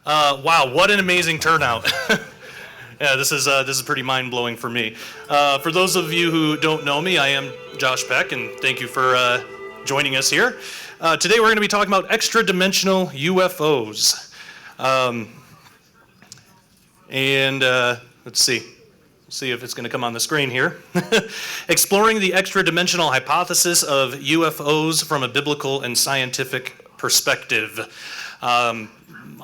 Wow, what an amazing turnout. Yeah, this is pretty mind-blowing for me. For those of you who don't know me, I am Josh Peck, and thank you for joining us here. Today we're going to be talking about extradimensional UFOs. Let's see. See if it's going to come on the screen here. Exploring the extradimensional hypothesis of UFOs from a biblical and scientific perspective.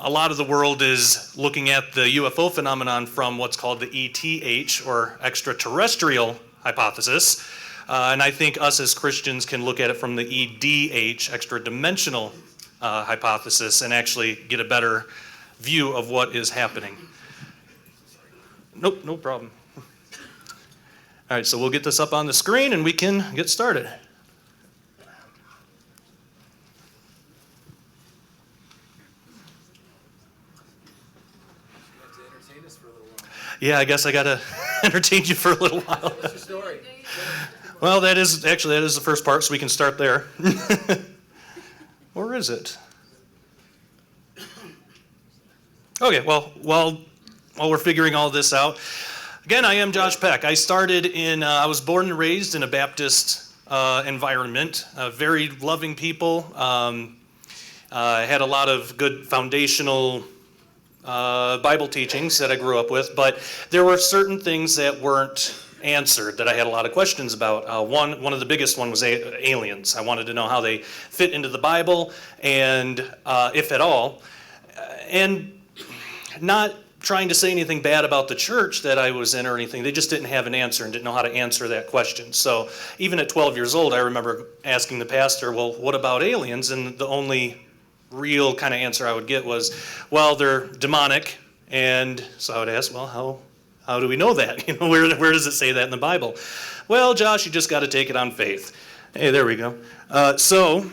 A lot of the world is looking at the UFO phenomenon from what's called the ETH, or extraterrestrial hypothesis. And I think us as Christians can look at it from the EDH, extra-dimensional hypothesis, and actually get a better view of what is happening. Nope, no problem. All right, so we'll get this up on the screen and we can get started. Yeah, I guess I got to entertain you for a little while. What's your story? Well, that is the first part, so we can start there. Or is it? Okay, well, while we're figuring all this out, again, I am Josh Peck. I was born and raised in a Baptist environment, very loving people. Had a lot of good foundational Bible teachings that I grew up with, but there were certain things that weren't answered that I had a lot of questions about. One of the biggest one was aliens. I wanted to know how they fit into the Bible, and if at all, and not trying to say anything bad about the church that I was in or anything. They just didn't have an answer and didn't know how to answer that question. So even at 12 years old, I remember asking the pastor, well, what about aliens? And the only real kind of answer I would get was, well, they're demonic. And so I would ask, well, how do we know that? You know, where does it say that in the Bible? Well, Josh, you just got to take it on faith. Hey, there we go. So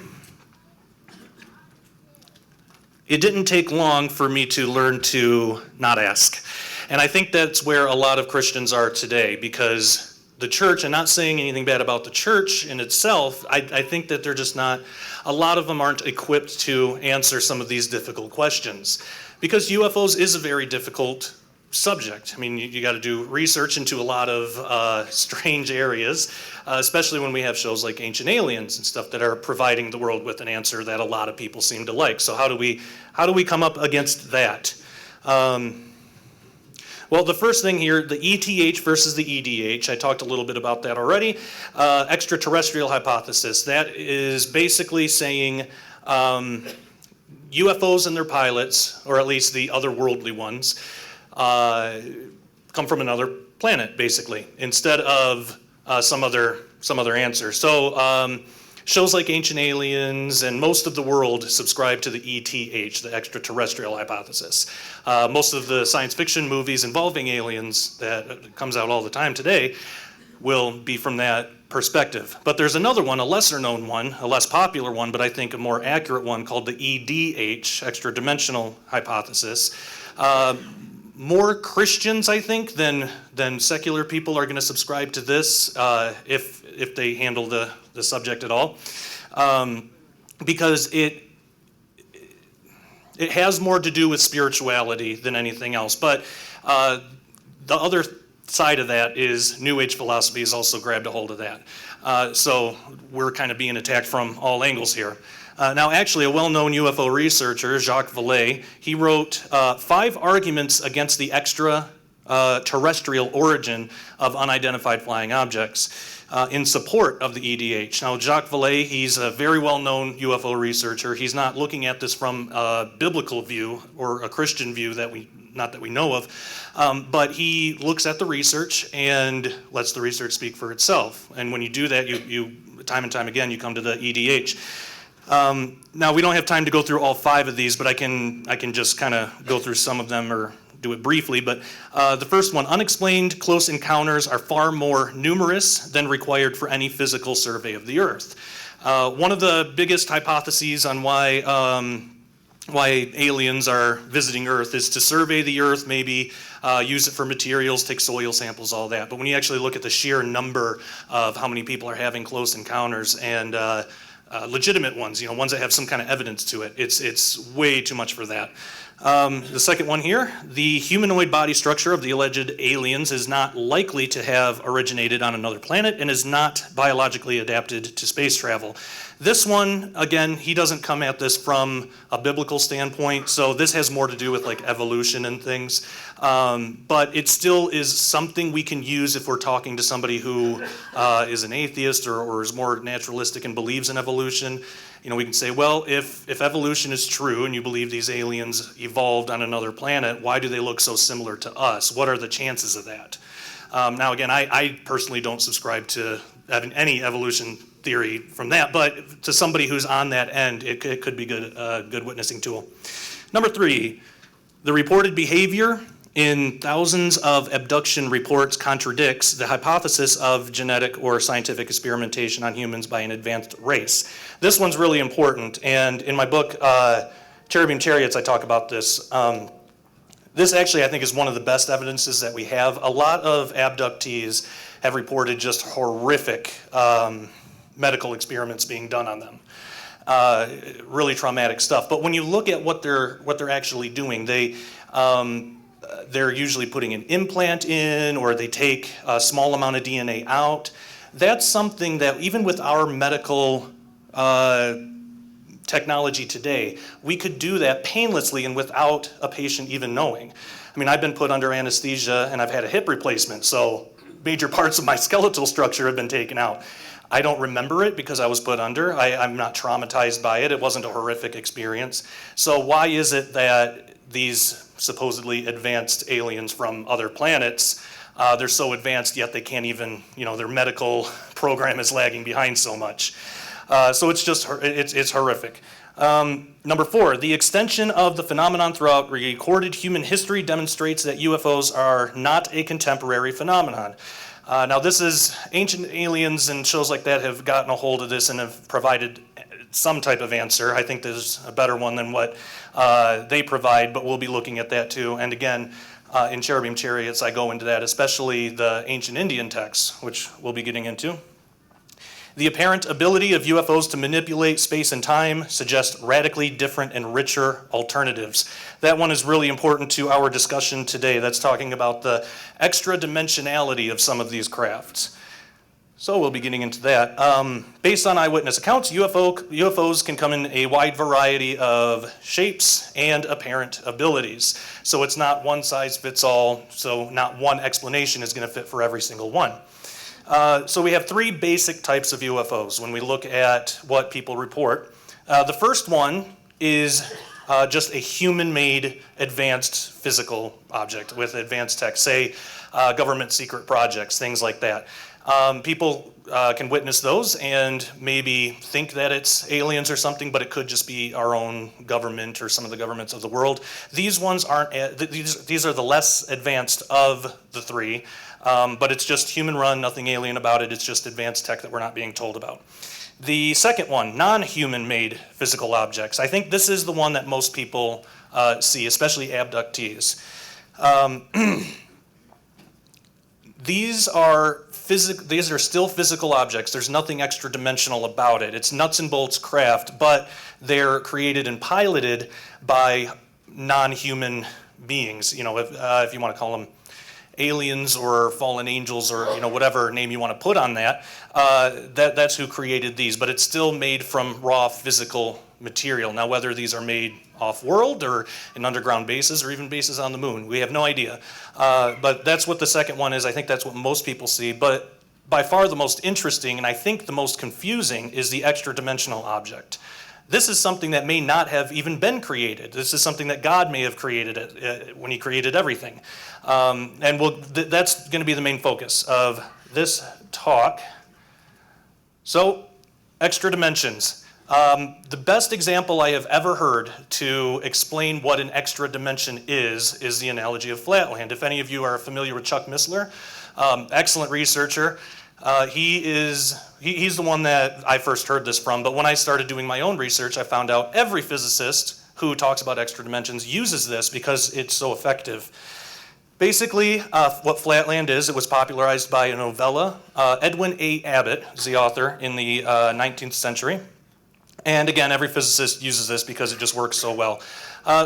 it didn't take long for me to learn to not ask. And I think that's where a lot of Christians are today, because the church, and not saying anything bad about the church in itself, I think that they're just not, a lot of them aren't equipped to answer some of these difficult questions. Because UFOs is a very difficult subject. I mean, you got to do research into a lot of strange areas, especially when we have shows like Ancient Aliens and stuff that are providing the world with an answer that a lot of people seem to like. So how do we come up against that? Well, the first thing here, the ETH versus the EDH, I talked a little bit about that already. Extraterrestrial hypothesis, that is basically saying UFOs and their pilots, or at least the otherworldly ones, come from another planet, basically, instead of some other answer. So shows like Ancient Aliens and most of the world subscribe to the ETH, the extraterrestrial hypothesis. Most of the science fiction movies involving aliens that comes out all the time today will be from that perspective. But there's another one, a lesser known one, a less popular one, but I think a more accurate one, called the EDH, extra-dimensional hypothesis. More Christians, I think, than secular people are going to subscribe to this if they handle the subject at all, because it has more to do with spirituality than anything else. But the other side of that is New Age philosophy has also grabbed a hold of that. So we're kind of being attacked from all angles here. Now, actually, a well-known UFO researcher, Jacques Vallée, he wrote 5 arguments against the extraterrestrial origin of unidentified flying objects in support of the EDH. Now, Jacques Vallée, he's a very well-known UFO researcher. He's not looking at this from a biblical view or a Christian view not that we know of, but he looks at the research and lets the research speak for itself. And when you do that, you time and time again, you come to the EDH. Now, we don't have time to go through all 5 of these, but I can just kind of go through some of them or do it briefly. But the first one, unexplained close encounters are far more numerous than required for any physical survey of the Earth. One of the biggest hypotheses on why aliens are visiting Earth is to survey the Earth, maybe use it for materials, take soil samples, all that. But when you actually look at the sheer number of how many people are having close encounters and legitimate ones, ones that have some kind of evidence to it, it's way too much for that. The second one here, the humanoid body structure of the alleged aliens is not likely to have originated on another planet and is not biologically adapted to space travel. This one, again, he doesn't come at this from a biblical standpoint, so this has more to do with like evolution and things. But it still is something we can use if we're talking to somebody who is an atheist or is more naturalistic and believes in evolution. You know, we can say, well, if evolution is true and you believe these aliens evolved on another planet, why do they look so similar to us? What are the chances of that? Now, again, I personally don't subscribe to any evolution theory from that, but to somebody who's on that end, it could be good witnessing tool. Number 3, the reported behavior in thousands of abduction reports contradicts the hypothesis of genetic or scientific experimentation on humans by an advanced race. This one's really important, and in my book, Cherubim Chariots, I talk about this. This actually, I think, is one of the best evidences that we have. A lot of abductees have reported just horrific medical experiments being done on them. Really traumatic stuff. But when you look at what they're actually doing, they're usually putting an implant in, or they take a small amount of DNA out. That's something that even with our medical technology today, we could do that painlessly and without a patient even knowing. I mean, I've been put under anesthesia and I've had a hip replacement, so major parts of my skeletal structure have been taken out. I don't remember it because I was put under. I'm not traumatized by it. It wasn't a horrific experience. So why is it that these supposedly advanced aliens from other planets, they're so advanced yet they can't even, their medical program is lagging behind so much. So it's horrific. Number 4, the extension of the phenomenon throughout recorded human history demonstrates that UFOs are not a contemporary phenomenon. Now this is Ancient Aliens and shows like that have gotten a hold of this and have provided some type of answer. I think there's a better one than what they provide, but we'll be looking at that too. And again, in Cherubim Chariots, I go into that, especially the ancient Indian texts, which we'll be getting into. The apparent ability of UFOs to manipulate space and time suggests radically different and richer alternatives. That one is really important to our discussion today. That's talking about the extra-dimensionality of some of these crafts. So we'll be getting into that. Based on eyewitness accounts, UFOs can come in a wide variety of shapes and apparent abilities. So it's not one size fits all, so not one explanation is going to fit for every single one. So we have 3 basic types of UFOs when we look at what people report. The first one is just a human-made advanced physical object with advanced tech, say government secret projects, things like that. People can witness those and maybe think that it's aliens or something, but it could just be our own government or some of the governments of the world. These ones aren't, these are the less advanced of the 3. But it's just human run, nothing alien about it. It's just advanced tech that we're not being told about. The second one, non-human made physical objects. I think this is the one that most people see, especially abductees. These are still physical objects. There's nothing extra-dimensional about it. It's nuts and bolts craft, but they're created and piloted by non-human beings. If you want to call them aliens or fallen angels or whatever name you want to put on that, that's who created these, but it's still made from raw physical material. Now whether these are made off-world or in underground bases or even bases on the moon, we have no idea. But that's what the second one is. I think that's what most people see, but by far the most interesting and I think the most confusing is the extra-dimensional object. This is something that may not have even been created. This is something that God may have created when he created everything. And that's going to be the main focus of this talk. So, extra dimensions. The best example I have ever heard to explain what an extra dimension is the analogy of Flatland. If any of you are familiar with Chuck Missler, excellent researcher. He's the one that I first heard this from, but when I started doing my own research, I found out every physicist who talks about extra dimensions uses this because it's so effective. Basically, what Flatland is, it was popularized by a novella. Edwin A. Abbott is the author in the 19th century. And again, every physicist uses this because it just works so well.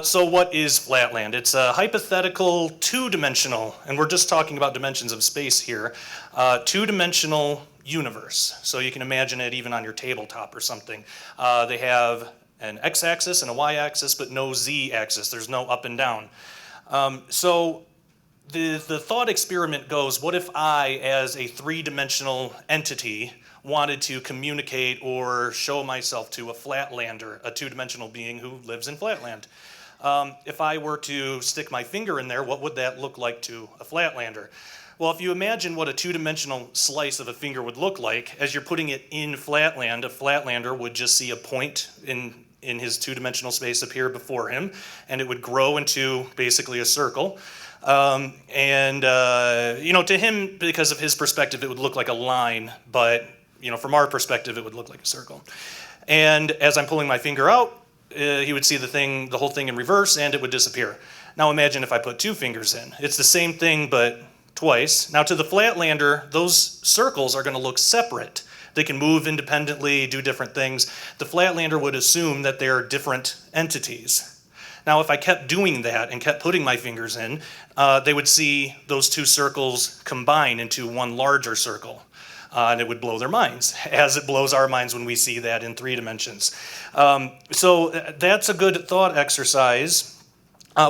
So what is flatland? It's a hypothetical two-dimensional, and we're just talking about dimensions of space here, two-dimensional universe. So you can imagine it even on your tabletop or something. They have an x-axis and a y-axis, but no z-axis. There's no up and down. So the thought experiment goes, what if I, as a three-dimensional entity, wanted to communicate or show myself to a flatlander, a two-dimensional being who lives in Flatland? If I were to stick my finger in there, what would that look like to a flatlander? Well, if you imagine what a two-dimensional slice of a finger would look like, as you're putting it in Flatland, a flatlander would just see a point in his two-dimensional space appear before him, and it would grow into basically a circle. To him, because of his perspective, it would look like a line, but from our perspective, it would look like a circle. And as I'm pulling my finger out, he would see the whole thing in reverse, and it would disappear. Now imagine if I put two fingers in. It's the same thing, but twice. Now to the flatlander, those circles are going to look separate. They can move independently, do different things. The flatlander would assume that they're different entities. Now if I kept doing that and kept putting my fingers in, they would see those two circles combine into one larger circle. And it would blow their minds, as it blows our minds when we see that in 3 dimensions. So that's a good thought exercise.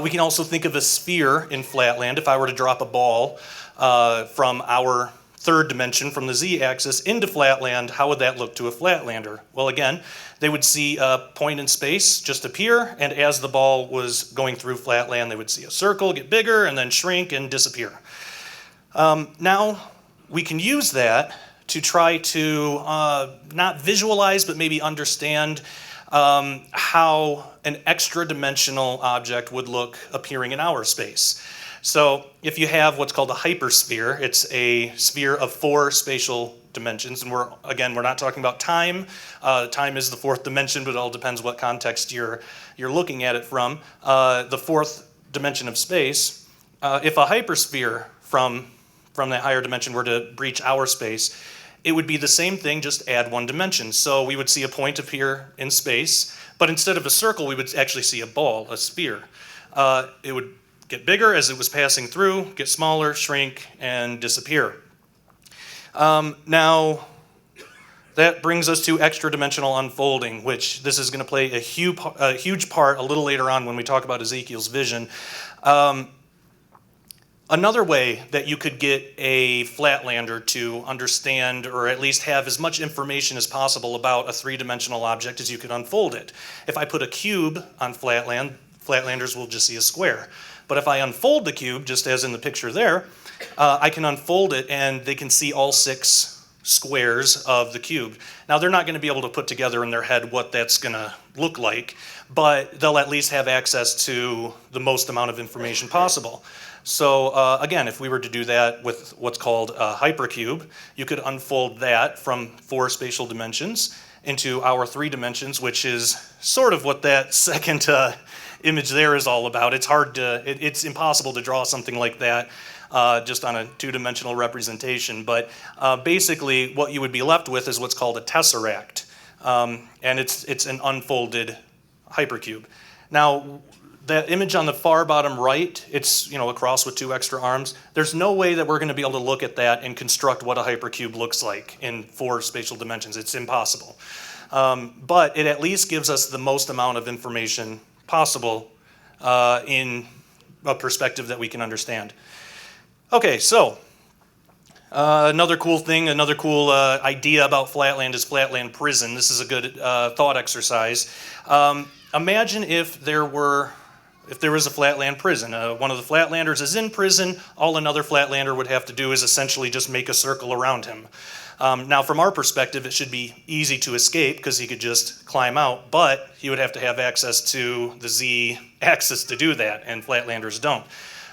We can also think of a sphere in Flatland. If I were to drop a ball from our 3rd dimension, from the z-axis, into Flatland, how would that look to a Flatlander? Well, again, they would see a point in space just appear, and as the ball was going through Flatland, they would see a circle get bigger and then shrink and disappear. Now, we can use that to try to not visualize, but maybe understand how an extra-dimensional object would look appearing in our space. So if you have what's called a hypersphere, it's a sphere of 4 spatial dimensions, and we're not talking about time. Time is the 4th dimension, but it all depends what context you're looking at it from. The 4th dimension of space, if a hypersphere from that higher dimension were to breach our space, it would be the same thing, just add 1 dimension. So we would see a point appear in space, but instead of a circle, we would actually see a ball, a sphere. It would get bigger as it was passing through, get smaller, shrink, and disappear. Now, that brings us to extra-dimensional unfolding, which this is going to play a huge part a little later on when we talk about Ezekiel's vision. Another way that you could get a flatlander to understand or at least have as much information as possible about a 3-dimensional object is you could unfold it. If I put a cube on Flatland, flatlanders will just see a square. But if I unfold the cube, just as in the picture there, I can unfold it and they can see all 6 squares of the cube. Now they're not going to be able to put together in their head what that's going to look like, but they'll at least have access to the most amount of information possible. So again, if we were to do that with what's called a hypercube, you could unfold that from 4 spatial dimensions into our 3 dimensions, which is sort of what that second image there is all about. It's impossible to draw something like that just on a 2-dimensional representation. But basically, what you would be left with is what's called a tesseract, and it's an unfolded hypercube. Now, that image on the far bottom right, it's a cross with 2 extra arms. There's no way that we're going to be able to look at that and construct what a hypercube looks like in 4 spatial dimensions. It's impossible. But it at least gives us the most amount of information possible in a perspective that we can understand. Okay, so another cool idea about Flatland is Flatland Prison. This is a good thought exercise. Imagine if there was a Flatland prison. One of the Flatlanders is in prison. All another Flatlander would have to do is essentially just make a circle around him. Now, from our perspective, it should be easy to escape because he could just climb out, but he would have to have access to the z-axis to do that, and Flatlanders don't.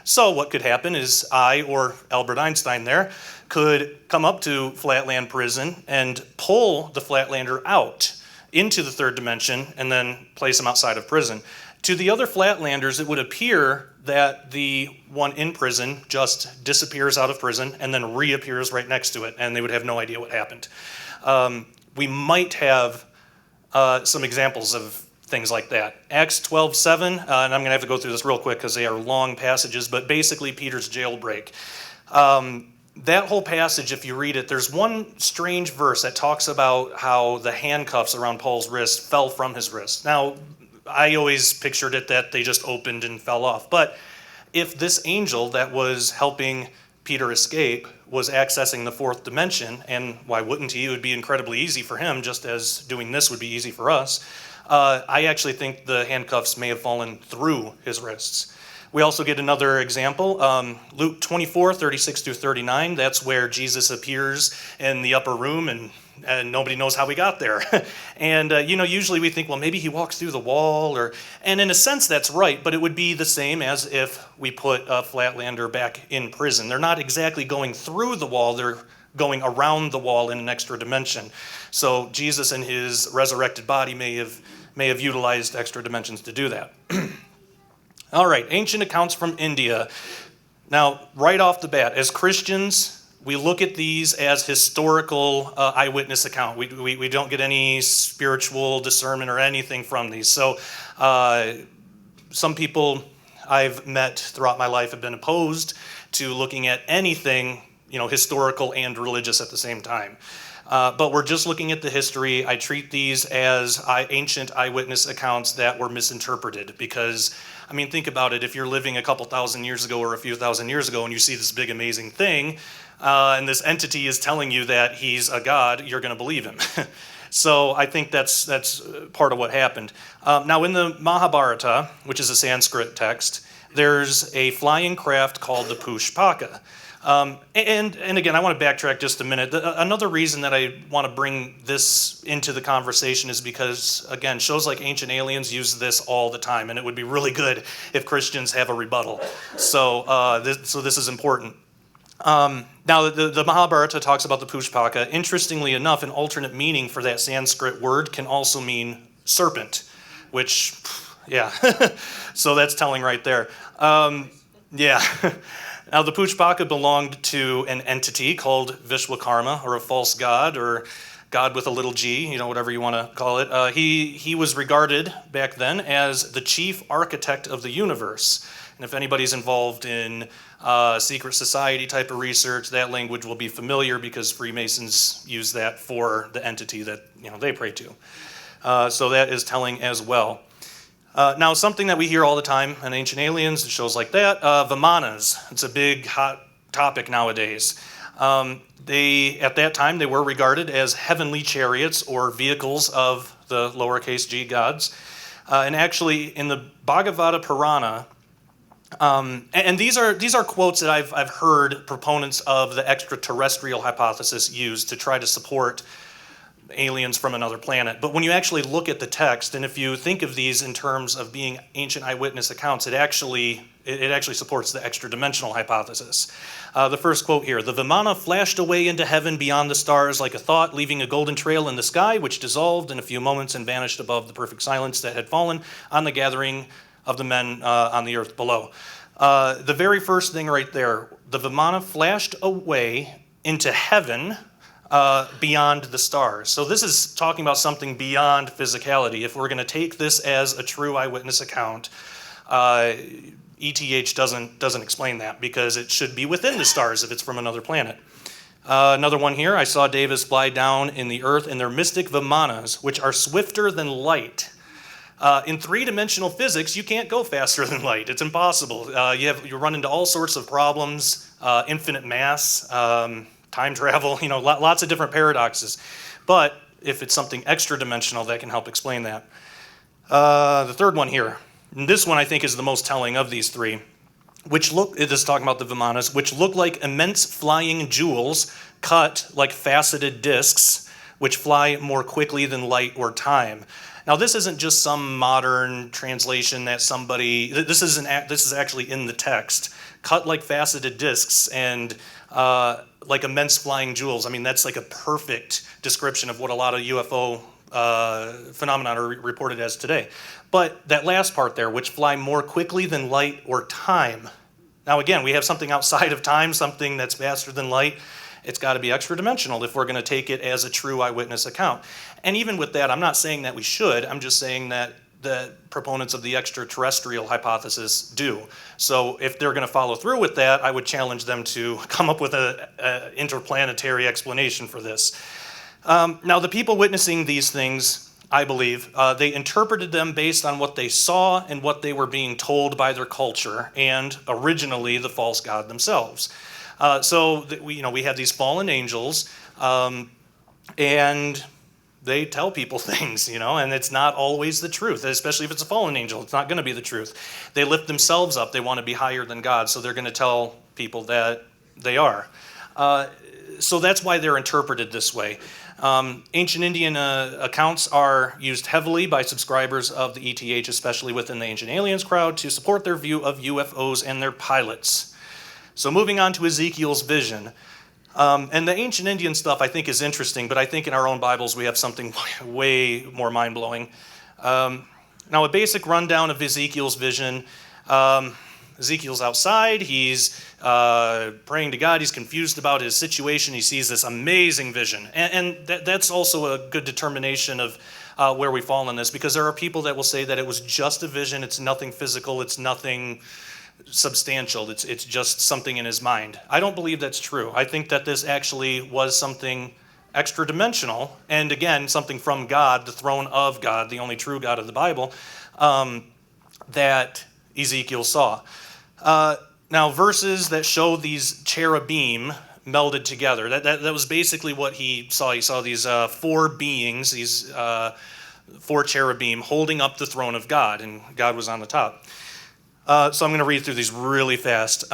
So what could happen is I, or Albert Einstein there, could come up to Flatland Prison and pull the Flatlander out into the 3rd dimension and then place him outside of prison. To the other Flatlanders, it would appear that the one in prison just disappears out of prison and then reappears right next to it, and they would have no idea what happened. We might have some examples of things like that. Acts 12:7, and I'm going to have to go through this real quick because they are long passages, but basically Peter's jailbreak. That whole passage, if you read it, there's one strange verse that talks about how the handcuffs around Paul's wrist fell from his wrist. Now, I always pictured it that they just opened and fell off. But if this angel that was helping Peter escape was accessing the fourth dimension, and why wouldn't he? It would be incredibly easy for him, just as doing this would be easy for us. I actually think the handcuffs may have fallen through his wrists. We also get another example, Luke 24:36 through 39. That's where Jesus appears in the upper room, and nobody knows how he got there. And usually we think, well, maybe he walks through the wall, and in a sense that's right, but it would be the same as if we put a Flatlander back in prison. They're not exactly going through the wall, they're going around the wall in an extra dimension. So Jesus and his resurrected body may have utilized extra dimensions to do that. All right, ancient accounts from India. Now, right off the bat, as Christians, we look at these as historical eyewitness account. We don't get any spiritual discernment or anything from these. So some people I've met throughout my life have been opposed to looking at anything, historical and religious at the same time. But we're just looking at the history. I treat these as ancient eyewitness accounts that were misinterpreted because, think about it. If you're living a couple thousand years ago or a few thousand years ago and you see this big amazing thing, and this entity is telling you that he's a god, you're going to believe him. So I think that's part of what happened. Now in the Mahabharata, which is a Sanskrit text, there's a flying craft called the Pushpaka. And again, I want to backtrack just a minute. Another reason that I want to bring this into the conversation is because, again, shows like Ancient Aliens use this all the time, and it would be really good if Christians have a rebuttal. So this is important. Now, the Mahabharata talks about the Pushpaka. Interestingly enough, an alternate meaning for that Sanskrit word can also mean serpent, which, yeah, so that's telling right there. Yeah. Now, the Pushpaka belonged to an entity called Vishwakarma, or a false god, or God with a little g, whatever you want to call it. He was regarded back then as the chief architect of the universe. And if anybody's involved in secret society type of research, that language will be familiar because Freemasons use that for the entity that they pray to. So that is telling as well. Now, something that we hear all the time in Ancient Aliens and shows like that, Vimanas. It's a big, hot topic nowadays. At that time, they were regarded as heavenly chariots or vehicles of the lowercase g gods. And actually, in the Bhagavata Purana, and these are quotes that I've heard proponents of the extraterrestrial hypothesis use to try to support aliens from another planet. But when you actually look at the text, and if you think of these in terms of being ancient eyewitness accounts, it actually supports the extradimensional hypothesis. The first quote here: "The Vimana flashed away into heaven beyond the stars like a thought, leaving a golden trail in the sky, which dissolved in a few moments and vanished above the perfect silence that had fallen on the gathering of the men on the earth below." The very first thing right there, the Vimana flashed away into heaven beyond the stars. So this is talking about something beyond physicality. If we're going to take this as a true eyewitness account, ETH doesn't explain that because it should be within the stars if it's from another planet. Another one here: "I saw devas fly down in the earth in their mystic vimanas, which are swifter than light." In three-dimensional physics, you can't go faster than light. It's impossible. You run into all sorts of problems, infinite mass, time travel, lots of different paradoxes. But if it's something extra-dimensional, that can help explain that. The third one here, and this one I think is the most telling of these three, it is talking about the Vimanas, which look like immense flying jewels cut like faceted discs, which fly more quickly than light or time. Now, this isn't just some modern translation that this is actually in the text. Cut like faceted discs and like immense flying jewels. That's like a perfect description of what a lot of UFO phenomena are reported as today. But that last part there, which fly more quickly than light or time. Now, again, we have something outside of time, something that's faster than light. It's got to be extra-dimensional if we're going to take it as a true eyewitness account. And even with that, I'm not saying that we should. I'm just saying that the proponents of the extraterrestrial hypothesis do. So if they're going to follow through with that, I would challenge them to come up with an interplanetary explanation for this. Now, the people witnessing these things, I believe, they interpreted them based on what they saw and what they were being told by their culture, and originally the false god themselves. We have these fallen angels, and they tell people things, and it's not always the truth, especially if it's a fallen angel. It's not going to be the truth. They lift themselves up. They want to be higher than God, so they're going to tell people that they are. So that's why they're interpreted this way. Ancient Indian accounts are used heavily by subscribers of the ETH, especially within the Ancient Aliens crowd, to support their view of UFOs and their pilots. So moving on to Ezekiel's vision. And the Ancient Indian stuff I think is interesting, but I think in our own Bibles we have something way more mind-blowing. Now, a basic rundown of Ezekiel's vision. Ezekiel's outside. He's praying to God. He's confused about his situation. He sees this amazing vision. And that's also a good determination of where we fall in this, because there are people that will say that it was just a vision. It's nothing physical. It's nothing substantial. It's just something in his mind. I don't believe that's true. I think that this actually was something extra-dimensional, and again, something from God, the throne of God, the only true God of the Bible, that Ezekiel saw. Now, verses that show these cherubim melded together, that was basically what he saw. He saw these four beings, these four cherubim holding up the throne of God, and God was on the top. So I'm going to read through these really fast.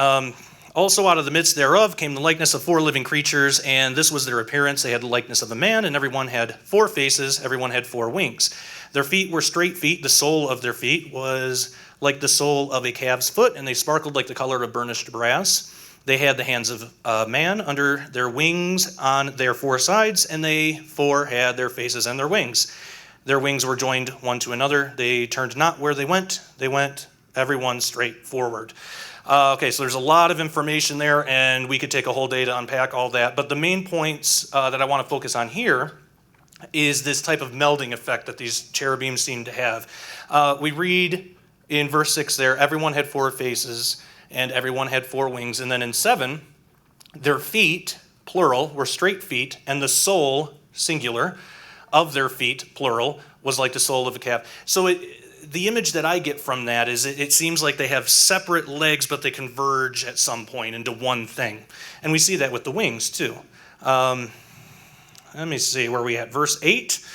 Also out of the midst thereof came the likeness of four living creatures, and this was their appearance. They had the likeness of a man, and everyone had four faces, everyone had four wings. Their feet were straight feet. The sole of their feet was like the sole of a calf's foot, and they sparkled like the color of burnished brass. They had the hands of a man under their wings on their four sides, and they four had their faces and their wings. Their wings were joined one to another. They turned not where they went everyone straight forward. Okay, so there's a lot of information there, and we could take a whole day to unpack all that. But the main points that I want to focus on here is this type of melding effect that these cherubim seem to have. We read in verse 6 there, everyone had four faces, and everyone had four wings. And then in 7, their feet, plural, were straight feet, and the sole, singular, of their feet, plural, was like the sole of a calf. So the image that I get from that is it seems like they have separate legs, but they converge at some point into one thing. And we see that with the wings, too. Let me see where we at. Verse 8.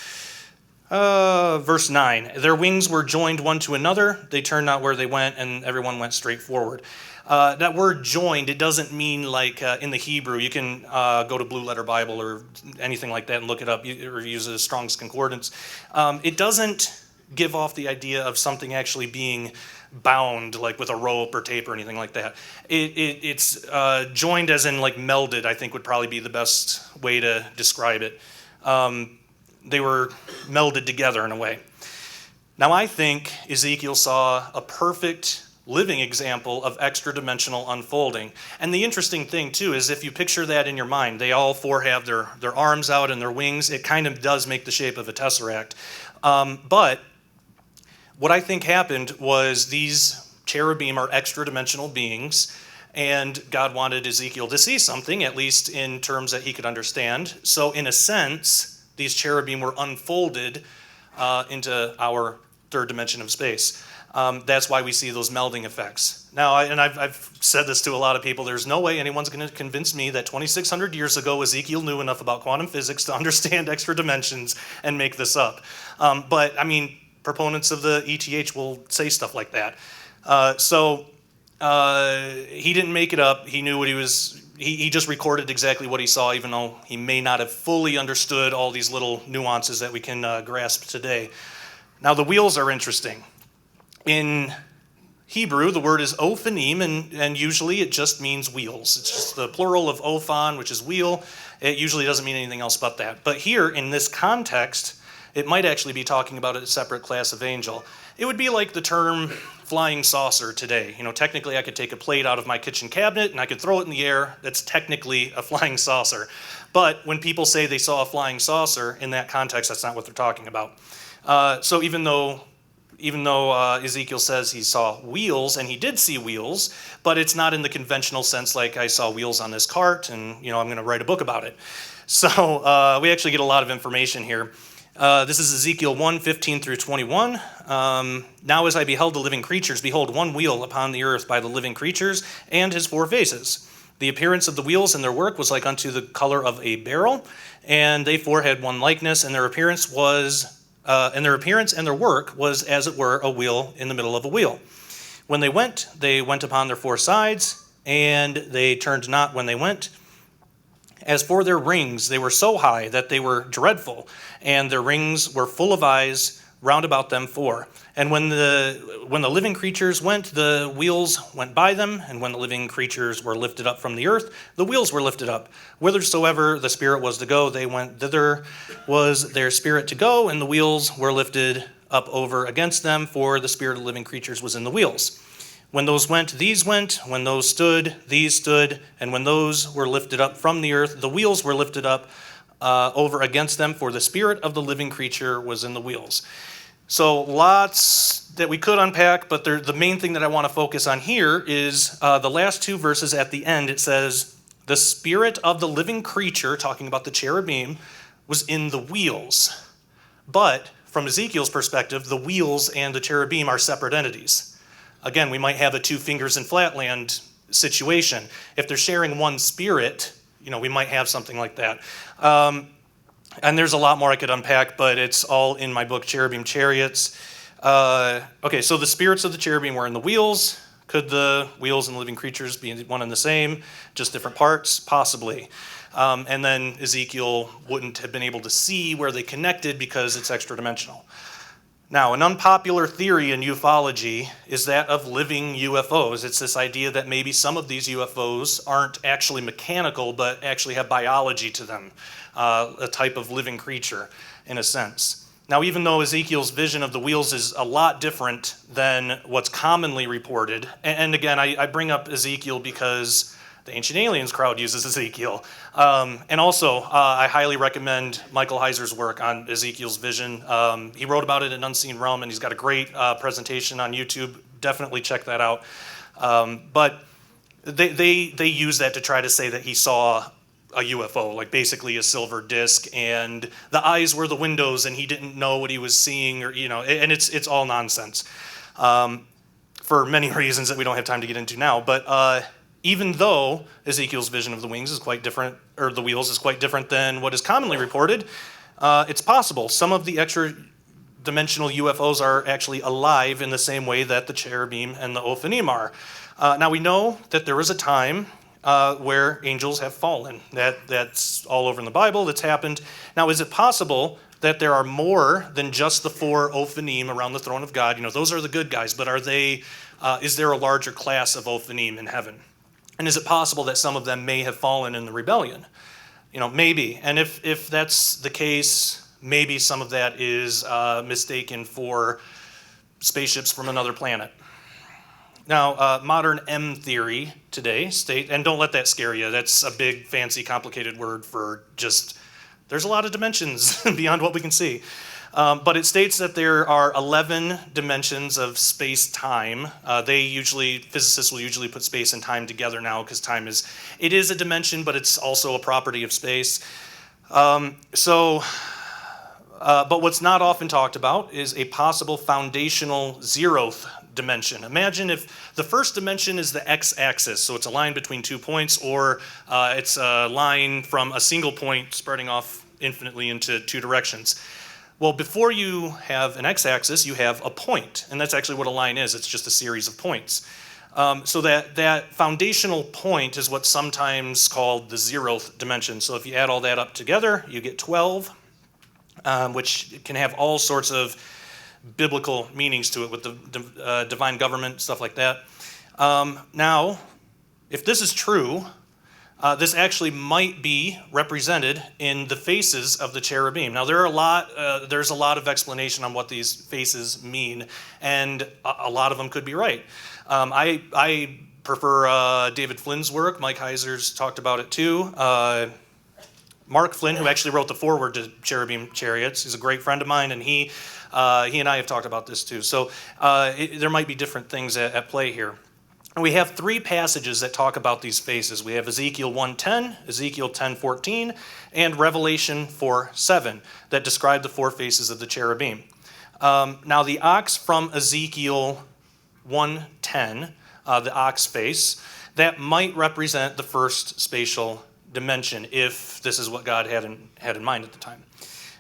Verse 9. Their wings were joined one to another. They turned not where they went, and everyone went straight forward. That word joined, it doesn't mean like in the Hebrew. You can go to Blue Letter Bible or anything like that and look it up, or use a Strong's Concordance. It doesn't give off the idea of something actually being bound, like with a rope or tape or anything like that. It's joined as in like melded, I think would probably be the best way to describe it. They were melded together in a way. Now, I think Ezekiel saw a perfect living example of extra-dimensional unfolding. And the interesting thing, too, is if you picture that in your mind, they all four have their arms out and their wings. It kind of does make the shape of a tesseract. But what I think happened was these cherubim are extra-dimensional beings, and God wanted Ezekiel to see something, at least in terms that he could understand. So in a sense, these cherubim were unfolded into our third dimension of space. That's why we see those melding effects. Now, I've said this to a lot of people, there's no way anyone's going to convince me that 2,600 years ago Ezekiel knew enough about quantum physics to understand extra dimensions and make this up. But, I mean, proponents of the ETH will say stuff like that. So he didn't make it up. He knew what he was. He just recorded exactly what he saw, even though he may not have fully understood all these little nuances that we can grasp today. Now, the wheels are interesting. In Hebrew, the word is ophanim, and usually it just means wheels. It's just the plural of ophan, which is wheel. It usually doesn't mean anything else but that. But here, in this context, it might actually be talking about a separate class of angel. It would be like the term flying saucer today. Technically I could take a plate out of my kitchen cabinet and I could throw it in the air. That's technically a flying saucer. But when people say they saw a flying saucer, in that context, that's not what they're talking about. So even though Ezekiel says he saw wheels, and he did see wheels, but it's not in the conventional sense like I saw wheels on this cart and I'm going to write a book about it. So we actually get a lot of information here. This is Ezekiel 1:15 through 21. Now as I beheld the living creatures, behold, one wheel upon the earth by the living creatures, and his four faces. The appearance of the wheels and their work was like unto the color of a beryl, and they four had one likeness, and their appearance and their work was as it were a wheel in the middle of a wheel. When they went upon their four sides, and they turned not when they went. As for their rings, they were so high that they were dreadful, and their rings were full of eyes round about them four. And when the living creatures went, the wheels went by them, and when the living creatures were lifted up from the earth, the wheels were lifted up. Whithersoever the spirit was to go, they went thither was their spirit to go, and the wheels were lifted up over against them, for the spirit of the living creatures was in the wheels. When those went, these went. When those stood, these stood. And when those were lifted up from the earth, the wheels were lifted up over against them, for the spirit of the living creature was in the wheels. So lots that we could unpack, but the main thing that I want to focus on here is the last two verses at the end. It says, the spirit of the living creature, talking about the cherubim, was in the wheels. But from Ezekiel's perspective, the wheels and the cherubim are separate entities. Again, we might have a two fingers in Flatland situation. If they're sharing one spirit, we might have something like that. And there's a lot more I could unpack, but it's all in my book, Cherubim Chariots. Okay, so the spirits of the cherubim were in the wheels. Could the wheels and the living creatures be one and the same, just different parts? Possibly. And then Ezekiel wouldn't have been able to see where they connected because it's extradimensional. Now, an unpopular theory in ufology is that of living UFOs. It's this idea that maybe some of these UFOs aren't actually mechanical, but actually have biology to them, a type of living creature, in a sense. Now, even though Ezekiel's vision of the wheels is a lot different than what's commonly reported, and again, I bring up Ezekiel because the Ancient Aliens crowd uses Ezekiel. And also, I highly recommend Michael Heiser's work on Ezekiel's vision. He wrote about it in Unseen Realm, and he's got a great presentation on YouTube. Definitely check that out. But they use that to try to say that he saw a UFO, like basically a silver disc, and the eyes were the windows, and he didn't know what he was seeing, or and it's all nonsense for many reasons that we don't have time to get into now. But even though Ezekiel's vision of the wings is quite different, or the wheels is quite different than what is commonly reported, it's possible some of the extra-dimensional UFOs are actually alive in the same way that the cherubim and the Ophanim are. Now we know that there was a time where angels have fallen. That's all over in the Bible. That's happened. Now, is it possible that there are more than just the four Ophanim around the throne of God? Those are the good guys, but is there a larger class of Ophanim in heaven? And is it possible that some of them may have fallen in the rebellion? Maybe. And if that's the case, maybe some of that is mistaken for spaceships from another planet. Now, modern M theory today and don't let that scare you. That's a big, fancy, complicated word for just, there's a lot of dimensions beyond what we can see. But it states that there are 11 dimensions of space-time. Physicists will usually put space and time together now because it is a dimension, but it's also a property of space. But what's not often talked about is a possible foundational zeroth dimension. Imagine if the first dimension is the x-axis, so it's a line between 2 points, or it's a line from a single point spreading off infinitely into two directions. Well, before you have an x-axis, you have a point, and that's actually what a line is. It's just a series of points. So that foundational point is what's sometimes called the zeroth dimension. So if you add all that up together, you get 12, which can have all sorts of biblical meanings to it with the divine government, stuff like that. Now, if this is true, this actually might be represented in the faces of the cherubim. Now, there's a lot of explanation on what these faces mean, and a lot of them could be right. I prefer David Flynn's work. Mike Heiser's talked about it too. Mark Flynn, who actually wrote the foreword to Cherubim Chariots, is a great friend of mine, and he and I have talked about this too. So there might be different things at play here. And we have three passages that talk about these faces. We have Ezekiel 1:10, Ezekiel 10:14, and Revelation 4:7 that describe the four faces of the cherubim. Now the ox from Ezekiel 1:10, the ox face, that might represent the first spatial dimension, if this is what God had in mind at the time.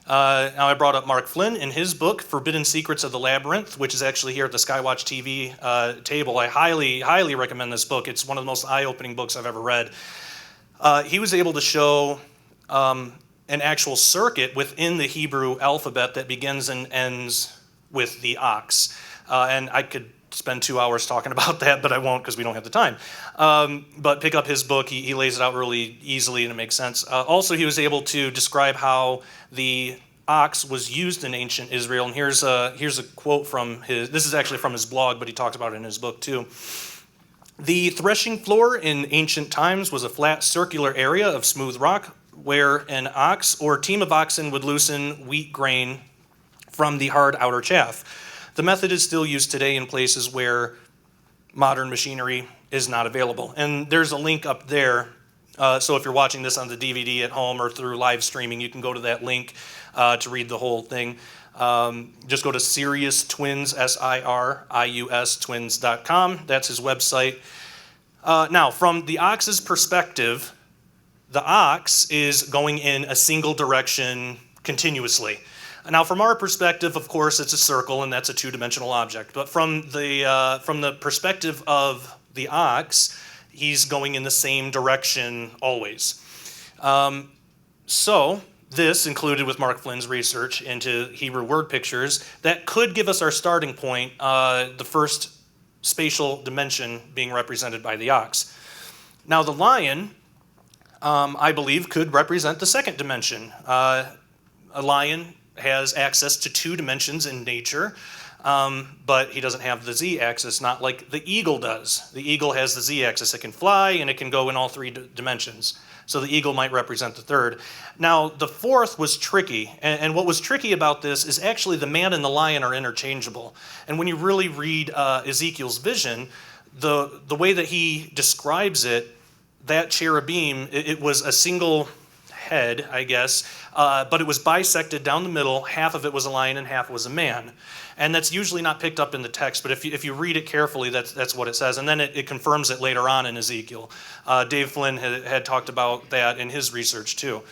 Now I brought up Mark Flynn in his book, Forbidden Secrets of the Labyrinth, which is actually here at the Skywatch TV table. I highly recommend this book. It's one of the most eye-opening books I've ever read. He was able to show an actual circuit within the Hebrew alphabet that begins and ends with the ox. And I could spend 2 hours talking about that, but I won't because we don't have the time. But pick up his book. He lays it out really easily and it makes sense. Also, he was able to describe how the ox was used in ancient Israel. And here's a quote from this is actually from his blog, but he talks about it in his book too. The threshing floor in ancient times was a flat circular area of smooth rock where an ox or team of oxen would loosen wheat grain from the hard outer chaff. The method is still used today in places where modern machinery is not available. And there's a link up there. So if you're watching this on the DVD at home or through live streaming, you can go to that link to read the whole thing. Just go to Sirius Twins, SIRIUS twins.com. That's his website. Now, from the ox's perspective, the ox is going in a single direction continuously. Now, from our perspective, of course, it's a circle, and that's a two-dimensional object. But from the perspective of the ox, he's going in the same direction always. So this, included with Mark Flynn's research into Hebrew word pictures, that could give us our starting point, the first spatial dimension being represented by the ox. Now, the lion, I believe, could represent the second dimension. A lion has access to two dimensions in nature, but he doesn't have the z-axis, not like the eagle does. The eagle has the z-axis. It can fly, and it can go in all three dimensions. So the eagle might represent the third. Now, the fourth was tricky, and what was tricky about this is actually the man and the lion are interchangeable. And when you really read Ezekiel's vision, the way that he describes it, that cherubim, it was a single head, I guess, but it was bisected down the middle. Half of it was a lion and half was a man. And that's usually not picked up in the text, but if you read it carefully, that's what it says. And then it confirms it later on in Ezekiel. Dave Flynn had talked about that in his research too.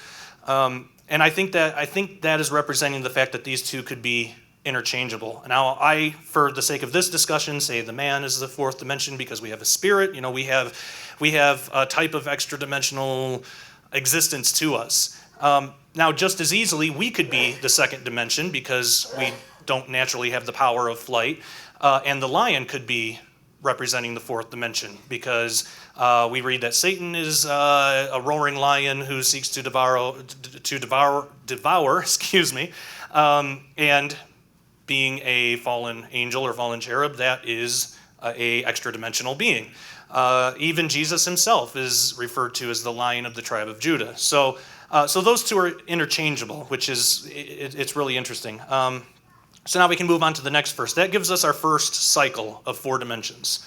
And I think that is representing the fact that these two could be interchangeable. Now, I, for the sake of this discussion, say the man is the fourth dimension because we have a spirit. You know, we have a type of extra-dimensional existence to us. Now, just as easily, we could be the second dimension because we don't naturally have the power of flight, and the lion could be representing the fourth dimension because we read that Satan is a roaring lion who seeks to devour, and being a fallen angel or fallen cherub, that is a extra-dimensional being. Even Jesus himself is referred to as the Lion of the tribe of Judah. So those two are interchangeable, which is it's really interesting. So now we can move on to the next verse. That gives us our first cycle of four dimensions.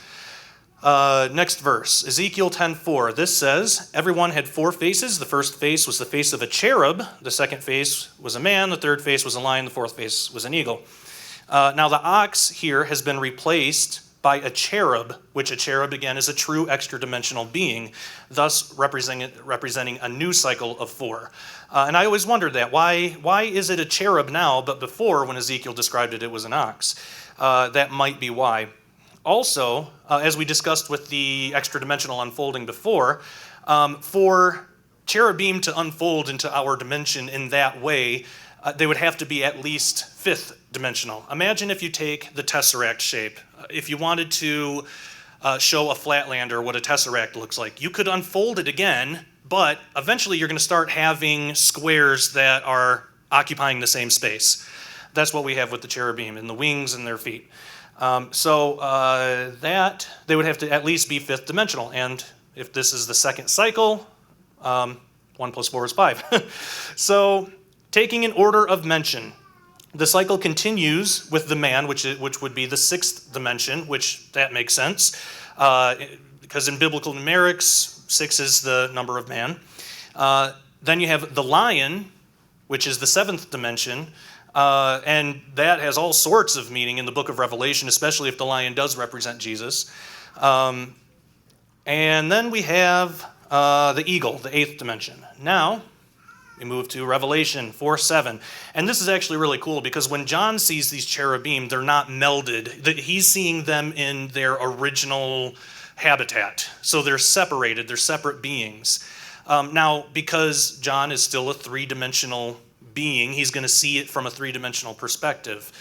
Next verse, Ezekiel 10:4. This says, everyone had four faces. The first face was the face of a cherub. The second face was a man. The third face was a lion. The fourth face was an eagle. Now the ox here has been replaced by a cherub, which a cherub, again, is a true extra-dimensional being, thus representing a new cycle of four. And I always wondered that. Why is it a cherub now, but before, when Ezekiel described it, it was an ox? That might be why. Also, as we discussed with the extra-dimensional unfolding before, for cherubim to unfold into our dimension in that way, they would have to be at least fifth dimensional. Imagine if you take the tesseract shape. If you wanted to show a flatlander what a tesseract looks like. You could unfold it again, but eventually you're going to start having squares that are occupying the same space. That's what we have with the cherubim and the wings and their feet. That they would have to at least be fifth dimensional. And if this is the second cycle, 1 + 4 is 5. So taking an order of mention, the cycle continues with the man, which would be the sixth dimension, which that makes sense. Because in biblical numerics, 6 is the number of man. Then you have the lion, which is the seventh dimension. And that has all sorts of meaning in the book of Revelation, especially if the lion does represent Jesus. And then we have the eagle, the eighth dimension. Now, we move to Revelation 4:7. And this is actually really cool because when John sees these cherubim, they're not melded. He's seeing them in their original habitat. So they're separated, they're separate beings. Now, because John is still a three-dimensional being, he's going to see it from a three-dimensional perspective.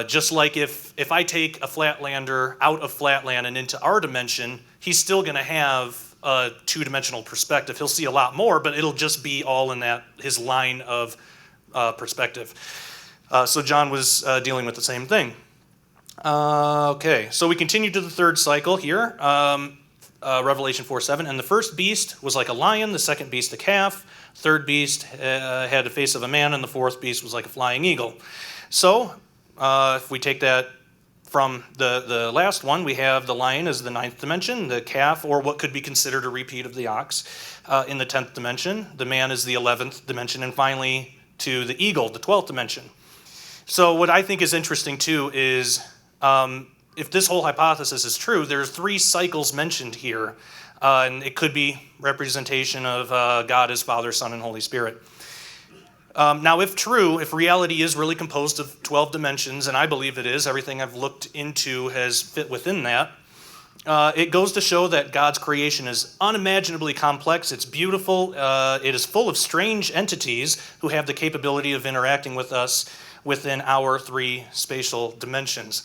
Just like if I take a flatlander out of Flatland and into our dimension, he's still going to have a two-dimensional perspective. He'll see a lot more, but it'll just be all in that his line of perspective. So John was dealing with the same thing. Okay, so we continue to the third cycle here, Revelation 4:7. And the first beast was like a lion, the second beast a calf, third beast had the face of a man, and the fourth beast was like a flying eagle. So if we take that from the last one, we have the lion as the ninth dimension, the calf, or what could be considered a repeat of the ox, in the 10th dimension. The man is the 11th dimension, and finally to the eagle, the 12th dimension. So what I think is interesting too is if this whole hypothesis is true, there's 3 cycles mentioned here, and it could be representation of God as Father, Son, and Holy Spirit. Now, if true, if reality is really composed of 12 dimensions, and I believe it is, everything I've looked into has fit within that, it goes to show that God's creation is unimaginably complex, it's beautiful, it is full of strange entities who have the capability of interacting with us within our 3 spatial dimensions.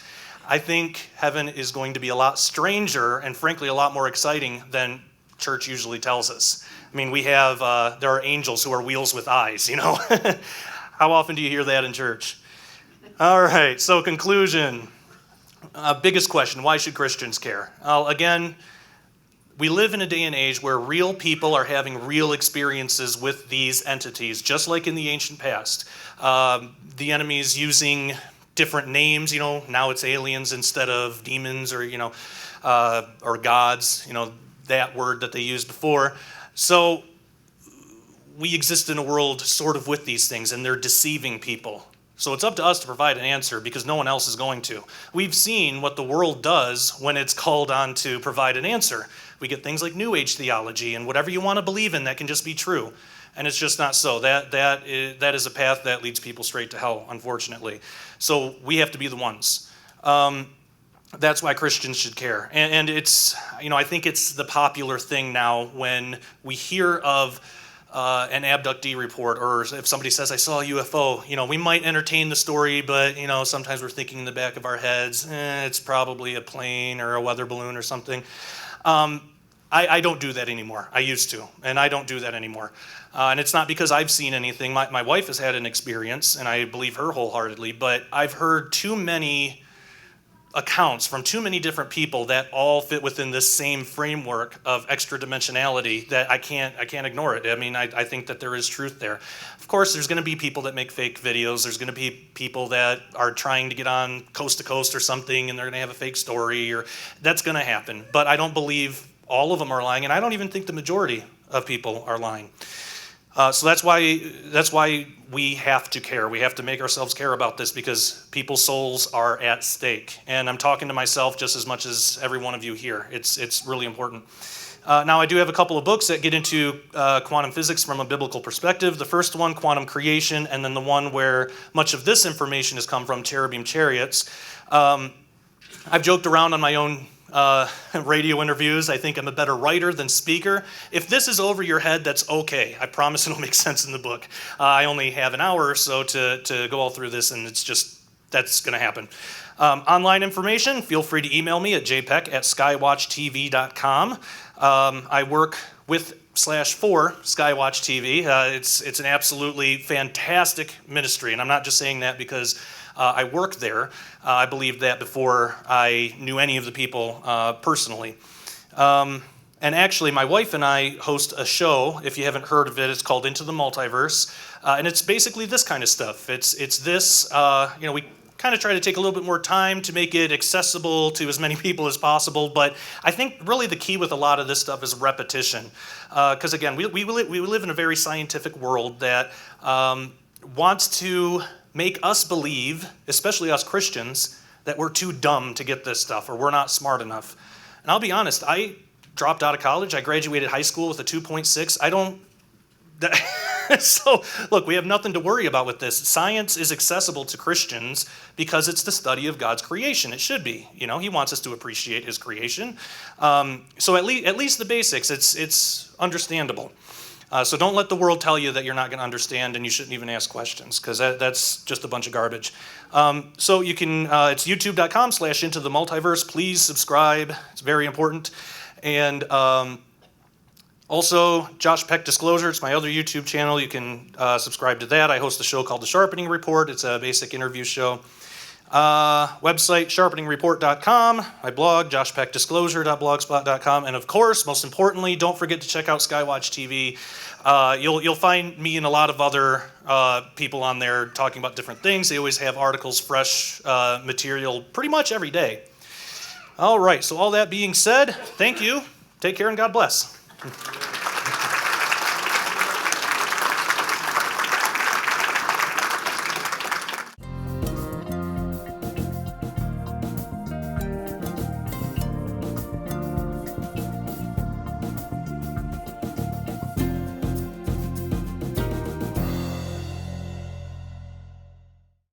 I think heaven is going to be a lot stranger and frankly a lot more exciting than church usually tells us. I mean, we have, there are angels who are wheels with eyes, you know. How often do you hear that in church? All right, so conclusion. Biggest question, why should Christians care? Again, we live in a day and age where real people are having real experiences with these entities, just like in the ancient past. The enemy's using different names, you know, now it's aliens instead of demons or, you know, or gods, you know, that word that they used before. So we exist in a world sort of with these things, and they're deceiving people. So it's up to us to provide an answer because no one else is going to. We've seen what the world does when it's called on to provide an answer. We get things like New Age theology and whatever you want to believe in that can just be true. And it's just not so. That is a path that leads people straight to hell, unfortunately. So we have to be the ones. That's why Christians should care. And it's, you know, I think it's the popular thing now when we hear of an abductee report, or if somebody says, I saw a UFO, you know, we might entertain the story, but, you know, sometimes we're thinking in the back of our heads, it's probably a plane or a weather balloon or something. I don't do that anymore. I used to, and I don't do that anymore. And it's not because I've seen anything. My wife has had an experience, and I believe her wholeheartedly, but I've heard too many accounts from too many different people that all fit within this same framework of extradimensionality that I can't ignore it. I mean, I think that there is truth there. Of course, there's going to be people that make fake videos. There's going to be people that are trying to get on Coast to Coast or something, and they're going to have a fake story, or that's going to happen. But I don't believe all of them are lying, and I don't even think the majority of people are lying. So that's why we have to care. We have to make ourselves care about this because people's souls are at stake. And I'm talking to myself just as much as every one of you here. It's really important. Now, I do have a couple of books that get into quantum physics from a biblical perspective. The first one, Quantum Creation, and then the one where much of this information has come from, Cherubim Chariots. I've joked around on my own radio interviews. I think I'm a better writer than speaker. If this is over your head, that's okay. I promise it'll make sense in the book. I only have an hour or so to go all through this, and it's just that's going to happen. Online information, feel free to email me at jpeck@skywatchtv.com. I work with/for Skywatch TV. It's an absolutely fantastic ministry, and I'm not just saying that because I work there. I believed that before I knew any of the people personally. And actually, my wife and I host a show. If you haven't heard of it, it's called Into the Multiverse, and it's basically this kind of stuff. It's this. We kind of try to take a little bit more time to make it accessible to as many people as possible. But I think really the key with a lot of this stuff is repetition, because again, we live in a very scientific world that wants to make us believe, especially us Christians, that we're too dumb to get this stuff or we're not smart enough. And I'll be honest, I dropped out of college. I graduated high school with a 2.6. So, look, we have nothing to worry about with this. Science is accessible to Christians because it's the study of God's creation. It should be. He wants us to appreciate his creation. So at least the basics, it's understandable. So don't let the world tell you that you're not going to understand and you shouldn't even ask questions, because that's just a bunch of garbage. So you can, it's youtube.com/into the multiverse. Please subscribe. It's very important. And also, Josh Peck Disclosure, it's my other YouTube channel. You can subscribe to that. I host a show called The Sharpening Report. It's a basic interview show. Website, sharpeningreport.com. My blog, joshpeckdisclosure.blogspot.com. And of course, most importantly, don't forget to check out Skywatch TV. You'll find me and a lot of other people on there talking about different things. They always have articles, fresh material pretty much every day. All right, so all that being said, thank you. Take care and God bless.